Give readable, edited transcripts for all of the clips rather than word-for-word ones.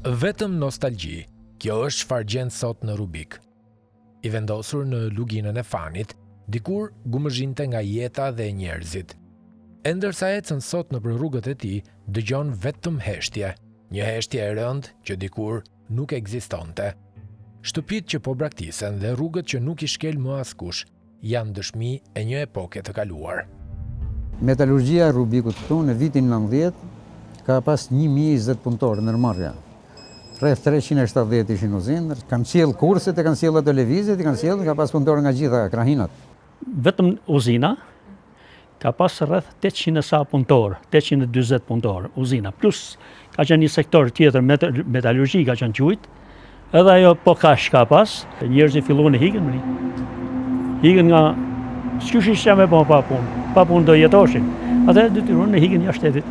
Vetëm nostalgji, kjo është çfarë gjen sot në Rubik. I vendosur në luginën e fanit, dikur gumëzhinte nga jeta dhe njerëzit. E ndërsa ecën sot nëpër rrugët e tij, dëgjon vetëm heshtje, një heshtje e rëndë që dikur nuk ekzistonte. Shtëpitë që po braktisen dhe rrugët që nuk i shkel më askush, janë dëshmi e një epoke të kaluar. Metalurgjia e Rubikut këtu në vitin 90 ka pas 1020 punëtorë ndërmarrja. Rreth 370 ishin uzinë, kanë sjell kurset, kanë sjell televizit, kanë sjell, ka pas punëtorë nga gjitha krahinat. Vetëm uzina ka pas rreth 800 sa punëtorë, 840 punëtorë, uzina. Plus ka qenë një sektor tjetër metalurgji ka qenë quajt. Edhe ajo po kash ka pas, njerëzit filluan të hiqen. Hiqen nga s'kysh ishte me pa punë do jetoshin. Atë detyruan të hiqen jashtë shtetit.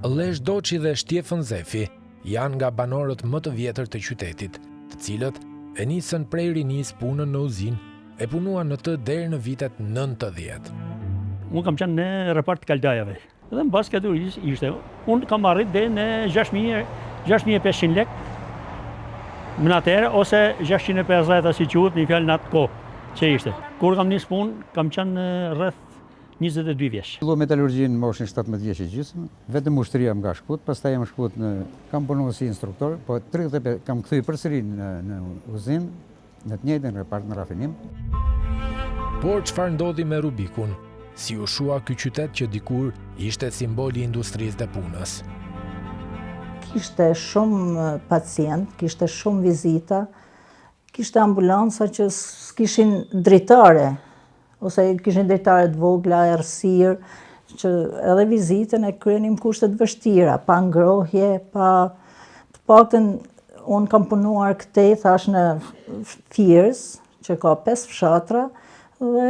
Lesh Doçi dhe Shtjefën Zefi janë nga banorët më të vjetër të qytetit, të cilët e nisën prej rinis punën në uzinë, e punuan në të deri në vitet 90. Unë kam qenë në repart kaldajave. Dhe në basë këtë ishte, unë kam arrit dhe në 6.500 lek më në atëherë, ose 650 si quhet një fjallë në atë kohë që ishte. Kur kam nisë punë, kam qenë rreth 22 vjeç. Fillu metalurgjin në moshën 17 vjeç e gjysmë, vetëm ushtria më ka shkuat, pastaj jam shkuat kam punuar si instruktor, po 35 kam kthyer përsëri në uzinë, në të njëjtën repart në rafinim. Por çfarë ndodhi me Rubikun? Si u shua ky qytet që dikur ishte simboli i industrisë dhe punës? Kishte shumë pacient, kishte shumë vizita, kishte ambulanca që s'kishin dritare, ose kishin dritare të vogla, errësirë, që edhe vizitën e kryenim kushtet vështira, pa ngrohje, të paktën unë kam punuar këtej, thash në Fiers, që ka 5 fshatra, dhe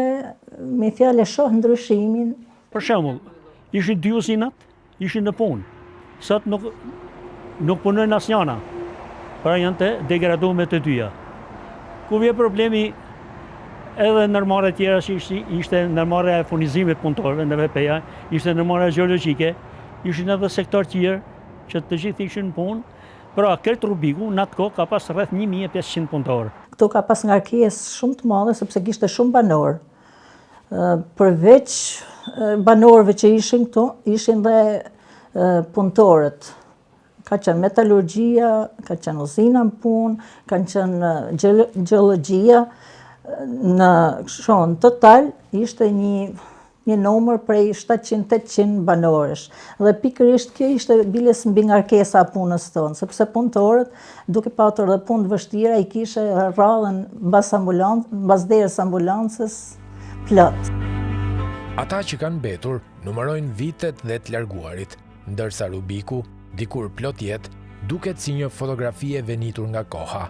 me fjalë shoh ndryshimin. Për shembull, ishin 2 uzinat, ishin në punë. Sot nuk punojnë asnjëna, pra janë të degraduar të dyja. Ku vjen problemi edhe ndërmarrja tjera që ishte ndërmarrja e furnizimit punëtorëve në VP-ja, ishte ndërmarrja gjeologjike, ishin edhe sektor tjerë që të gjithë ishin në punë. Pra, këtë Rubiku në atë kohë ka pas rreth 1500 punëtorë. Këtu ka pas ngarkesë shumë të madhe sepse kishte shumë banorë. Përveç banorëve që ishin këtu, ishin dhe punëtorët. Ka qenë metalurgjia, ka qenë uzina në punë, kanë qenë gjeologjia. Në total ishte një numër prej 700-800 banorësh. Dhe pikërisht kjo ishte biles mbi ngarkesa punës tonë, sepse punëtorët, duke patur dhe punë të vështira, i kishe rradhen mbas derës ambulancës plot. Ata që kanë mbetur numërojnë vitet dhe të larguarit, ndërsa Rubiku, dikur plot jetë, duket si një fotografi e venitur nga koha.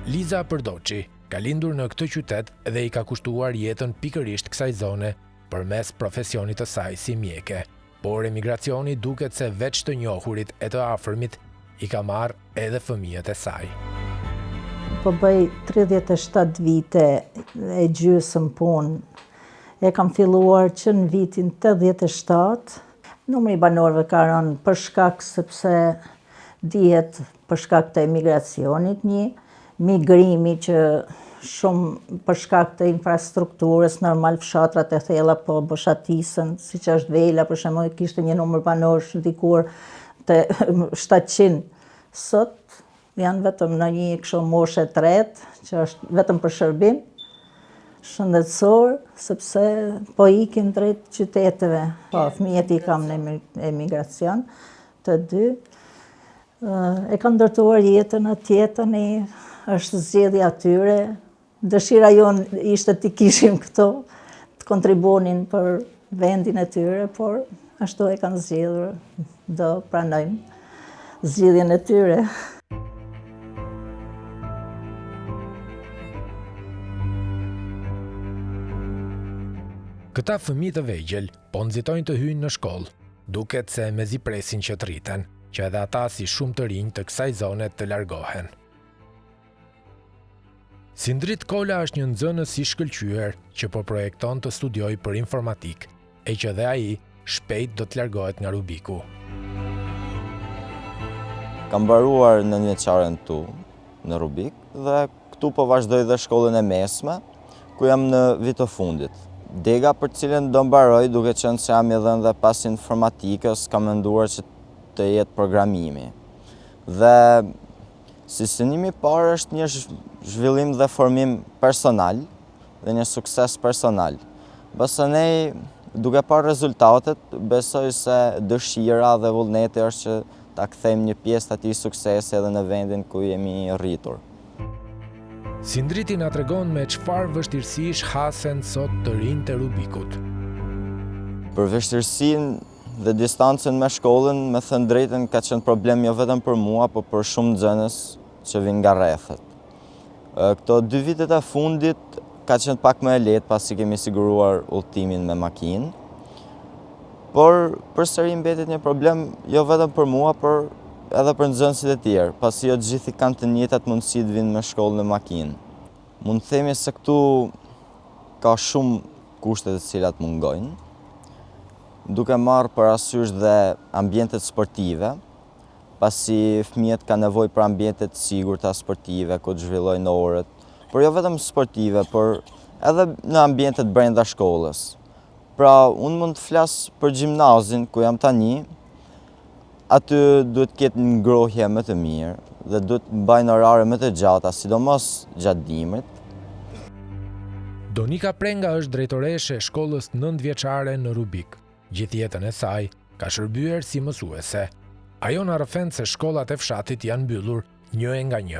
Liza Përdoçi ka lindur në këtë qytet dhe i ka kushtuar jetën pikërisht kësaj zone përmes profesionit të saj si mjeke, por emigracioni duket se veç të njohurit e të afërmit i ka marrë edhe fëmijët e saj. Po bëj 37 vite e gjysmë punë. E kam filluar që në vitin 87. Numri i banorëve ka rënë për shkak sepse dihet për shkak të emigracionit migrimi që shumë për shkak të infrastrukturës, normal fshatrat e thella po boshatisën, siç është Vela, për shembull, kishte një numër banorësh dikur të 700. Sot janë vetëm në një kështu moshe të tretë, që është vetëm për shërbim shëndetësor, sepse po ikin drejt qyteteve. Po, fëmijët i kam në emigracion, të dy. E kanë ndërtuar jetën atje tani, është zgjedhja atyre. Dëshira jonë ishte të kishim këto, të kontribuonin për vendin e tyre, por ashtu e kanë zgjedhur, do pranojmë zgjedhjen e tyre. Këta fëmijë të vegjël po nxitojnë të hyjnë në shkollë, duket se mezi presin që të rriten, që edhe ata si shumë të rinj të kësaj zone të largohen. Sindrit Kola është një nxënës i shkëlqyer që po projekton të studioj për informatik, e që dhe ai shpejt do të largohet nga Rubiku. Kam mbaruar në nënvjeçaren tu në Rubik dhe këtu po vazhdoj dhe shkollën e mesme, ku jam në vit të fundit. Dega për cilën do mbaroj, duke qenë se jam edhe dhe pas informatikës, kam menduar që të jetë programimi. Dhe si synimi parë është një zhvillim dhe formim personal dhe një sukses personal. Basanej, duke parë rezultatet, besoj se dëshira dhe vullneti është që ta kthejmë një pjesë të atij suksesi edhe në vendin ku jemi rritur. Sindriti na tregon me çfarë vështirësish hasen sot të rinjtë të Rubikut. Për vështirësinë dhe distancën me shkollën, me thënë drejtën, ka qenë problem jo vetëm për mua, por për shumë nxënës që vinë nga rrethet. Këto 2 vitet e fundit ka qenë pak më e lehtë pasi kemi siguruar udhëtimin me makinë. Por përsëri mbetet një problem jo vetëm për mua, por edhe për nxënësit e tjerë, pasi jo të gjithë kanë të njëjtat mundësi të vinë me shkollë në makinë. Mund të themi se këtu ka shumë kushte të cilat mungojnë, duke marrë parasysh dhe ambientet sportive, pasi fëmijët kanë nevojë për ambiente të sigurta sportive, ku të zhvillojnë orët, por jo vetëm sportive, por edhe në ambientet brenda shkollës. Pra, unë mund të flas për gjimnazin ku jam tani, aty duhet ketë një ngrohje më të mirë dhe duhet mbajnë orare më të gjata, sidomos gjatë dimrit. Donika Prenga është drejtoreshe e shkollës 9-vjeçare në Rubik. Gjithë jetën e saj ka shërbyer si mësuese. Ajo na rrëfen se shkollat e fshatit janë mbyllur një e nga një.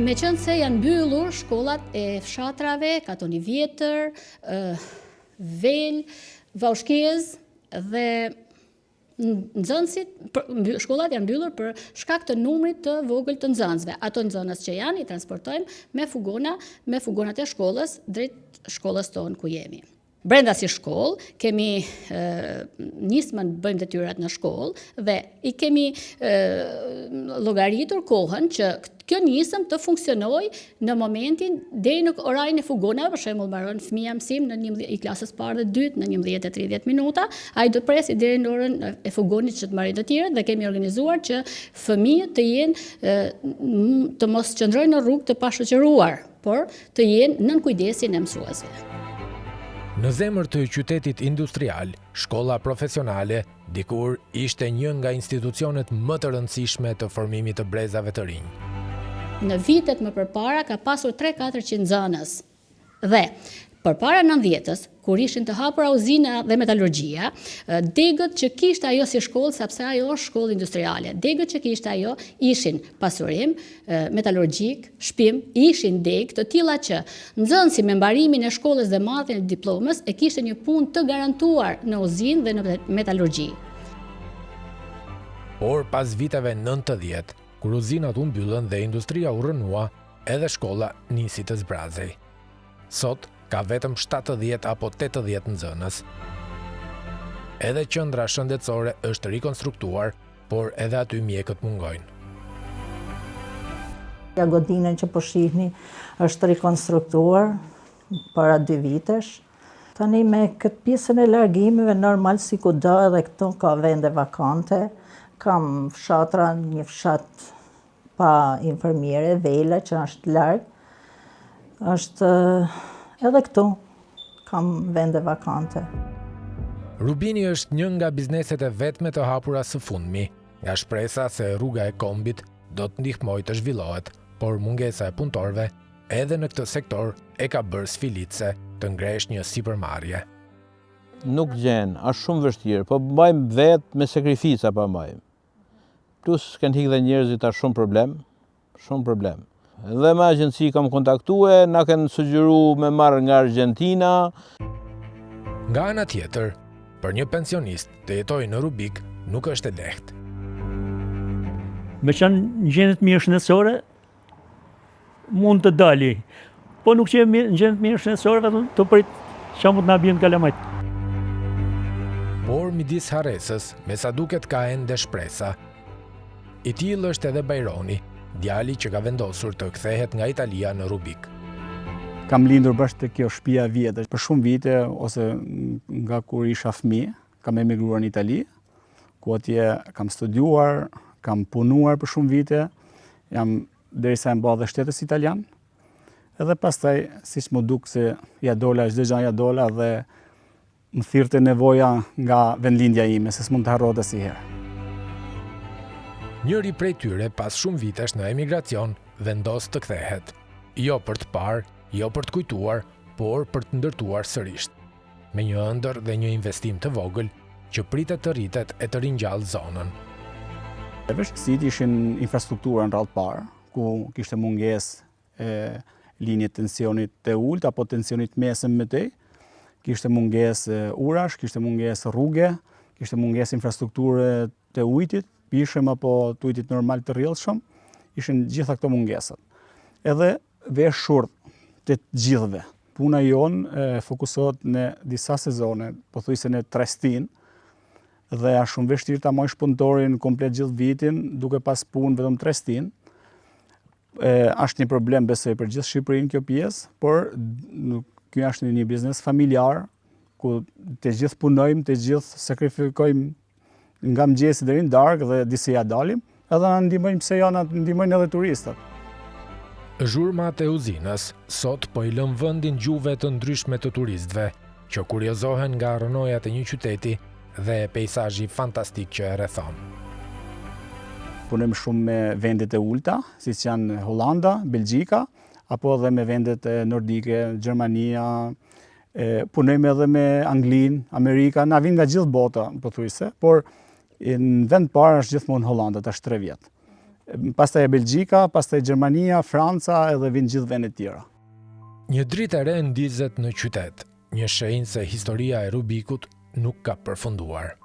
Me qënë se janë mbyllur shkollat e fshatrave, Katoni Vjetër, Vel, Vaushkez dhe nxënësit, shkollat janë mbyllur për shkak të numrit të vogël të nxënësve. Ato nxënës që janë i transportojmë me fugonat e shkollës drejt shkollës tonë ku jemi. Brenda si shkollë kemi nismën bëjmë detyrat në shkollë dhe i kemi llogaritur kohën që kjo nisëm të funksionojë në momentin deri në orarin e fugonave. Për shembull, mbaron fëmia mësim në i klasës parë dhe dytë në 11:30 minuta, ai do të presi deri në orën e fugonit që të marrë të tjerët dhe kemi organizuar që fëmijët të jenë të mos qëndrojnë në rrugë të pashoqëruar, por të jenë nën kujdesin e mësuesve. Në zemër të qytetit industrial, shkolla profesionale dikur ishte një nga institucionet më të rëndësishme të formimit të brezave të rinj. Në vitet më përpara ka pasur 3-400 nxënës dhe përpara 90-s, kur ishin të hapura uzina dhe metalurgjia, degët që kishte ajo si shkollë, sepse ajo është shkollë industriale, degët që kishte ajo ishin pasurim, metalurgjik, shpim, ishin degë të tilla që nxënësi me mbarimin e shkollës dhe marrjen e diplomës e kishte një punë të garantuar në uzinë dhe në metalurgji. Por pas viteve 90, kur uzinat u mbyllën dhe industria u rënua, edhe shkolla nisi të zbrazej. Sot ka vetëm 70 apo 80 nxënës. Edhe qendra shëndetësore është rikonstruktuar, por edhe aty mjekët mungojnë. Jagodinën që po shihni është rikonstruktuar para 2 vitesh. Tani me këtë pjesën e largimeve, normal si kudo edhe këtu ka vende vakante. Kam fshatra, një fshat pa infermiere, Vela, që është larg. Është edhe këtu kam vende vakante. Rubini është një nga bizneset e vetme të hapura së fundmi, nga shpresa se rruga e kombit do të ndihmojë të zhvillohet, por mungesa e punëtorëve edhe në këtë sektor e ka bërë sfilitse të ngresh një sipërmarrje. Nuk gjen, është shumë vështirë, po mbajmë vetë me sakrifica pa mbajmë. Plus kanë hikë dhe njerëzit është shumë problem. Dhe me agjenci kam kontaktue, na kanë sugjeru me marrë nga Argentina. Nga ana tjetër, për një pensionist të jetojë në Rubik nuk është e lehtë. Me qenë në gjendje të mirë shëndetësore, mund të dali. Po nuk që në gjendje të mirë shëndetësore, vetëm të prit që mund të na bien kalamajt. Por midis Haresës, me sa duket ka ende shpresa. I tillë është edhe Bajroni, djali që ka vendosur të kthehet nga Italia në Rubik. Kam lindur bashkë të kjo shtëpia vjetër. Për shumë vite, ose nga kur isha fëmijë, kam emigruar në Itali, ku atje kam studiuar, kam punuar për shumë vite, jam derisa e mba dhe shtetës italian, edhe pastaj, siç më duk se ja dola, çdo gjë ja dola dhe më thirrte nevoja nga vendlindja ime, se s'mund të harrohet asnjëherë. Njëri prej tyre, pas shumë vitesh në emigracion, vendos të kthehet. Jo për të parë, jo për të kujtuar, por për të ndërtuar sërish. Me një ëndër dhe një investim të vogël, që pritet të rritet e të ringjallë zonën. Vështirësitë ishin infrastruktura në radhë parë, ku kishte mungesë e linje tensionit të ulët apo tensionit mesëm më tej, kishte mungesë urash, kishte mungesë rrugë, kishte mungesë infrastrukture të ujtit, pishëm apo të ujtit normal të rrjedhshëm, ishin gjitha këto mungesat. Edhe vesh shurt të gjithëve. Puna jonë fokusohet në disa sezone, pothuajse në 3 stinë, dhe është shumë vështirë ta mojsh punëtorin komplet gjithë vitin, duke pas punë vetëm 3 stinë. Është një problem besoj për gjithë Shqipërinë kjo pjesë, por ky është një biznes familjar, ku të gjithë punojmë, të gjithë sakrifikojmë nga mëngjesi deri në darkë dhe disi ja dalim, edhe na ndihmojnë pse jo na ndihmojnë edhe turistat. Zhurmat e uzinës sot po i lën vendin gjuhëve të ndryshme të turistëve, që kuriozohen nga rrënojat e një qyteti dhe peizazhi fantastik që e rrethon. Punojmë shumë me vendet e ulta, siç janë Hollanda, Belgjika, apo edhe me vendet nordike, Gjermania, punojmë edhe me Anglinë, Amerika, na vijnë nga gjithë bota, pothuajse, por në vend parë është gjithmonë Hollanda, tash 3 vjet. Pastaj Belgjika, pastaj Gjermania, Franca edhe vijnë gjithë vendet tjera. Një dritë e re ndizet në qytet, një shenjë se historia e Rubikut nuk ka përfunduar.